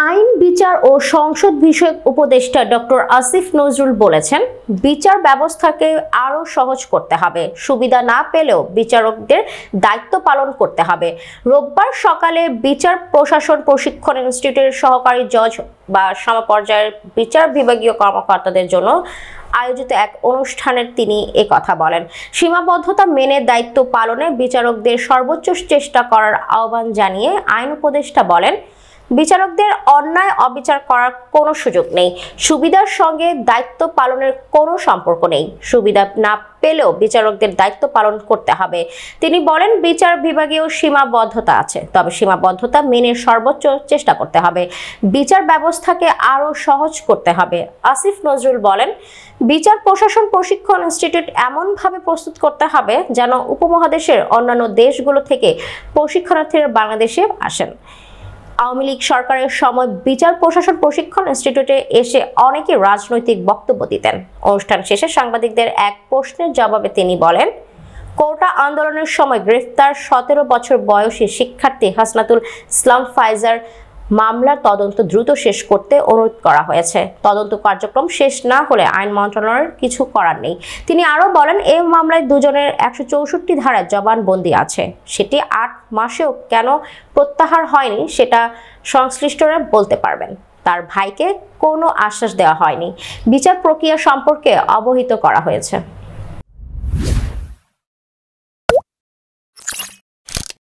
আইন, বিচার ও সংসদ বিষয়ক উপদেষ্টা ডক্টর আসিফ নজরুল বলেছেন, বিচার ব্যবস্থাকে আরও সহজ করতে হবে, সুবিধা না পেলেও বিচারকদের দায়িত্ব পালন করতে হবে। রোববার সকালে বিচার প্রশাসন প্রশিক্ষণ ইনস্টিটিউটের সহকারী জজ বা সমপর্যায়ের বিচার বিভাগীয় কর্মকর্তাদের জন্য আয়োজিত এক অনুষ্ঠানে তিনি একথা বলেন। সীমাবদ্ধতা মেনে দায়িত্ব পালনে বিচারকদের সর্বোচ্চ চেষ্টা করার আহ্বান জানিয়ে আইন উপদেষ্টা বলেন, বিচারকদের অন্যায় অবিচার করার কোনো সুযোগ নেই। সুবিধার সঙ্গে দায়িত্ব পালনের কোনো সম্পর্ক নেই। সুবিধা না পেলেও বিচারকদের দায়িত্ব পালন করতে হবে। তিনি বলেন, বিচার বিভাগীয় সীমাবদ্ধতা আছে, তবে সীমাবদ্ধতা মেনে সর্বোচ্চ চেষ্টা করতে হবে। বিচার ব্যবস্থাকে আরও সহজ করতে হবে। আসিফ নজরুল বলেন, বিচার প্রশাসন প্রশিক্ষণ ইনস্টিটিউট এমনভাবে প্রস্তুত করতে হবে যেন উপমহাদেশের অন্যান্য দেশগুলো থেকে প্রশিক্ষণার্থীরা বাংলাদেশে আসেন। আওয়ামী লীগ সরকারের সময় বিচার প্রশাসন প্রশিক্ষণ ইনস্টিটিউটে এসে অনেকে রাজনৈতিক বক্তব্য দিতেন। অনুষ্ঠান শেষে সাংবাদিকদের এক প্রশ্নের জবাবে তিনি বলেন, কোটা আন্দোলনের সময় গ্রেফতার 17 বছর বয়সী শিক্ষার্থী হাসনাতুল ইসলাম ফাইজার মামলার তদন্ত দ্রুত শেষ করতে অনুরোধ করা হয়েছে। তদন্ত কার্যক্রম শেষ না হলে আইন মন্ত্রণালয়ের কিছু করার নেই। তিনি আরও বলেন, এই মামলায় দুজনের 164 ধারায় জবানবন্দি আছে। সেটি 8 মাসেও কেন প্রত্যাহার হয়নি সেটা সংশ্লিষ্টরা বলতে পারবেন। তার ভাইকে কোনো আশ্বাস দেওয়া হয়নি। বিচার প্রক্রিয়া সম্পর্কে অবহিত করা হয়েছে।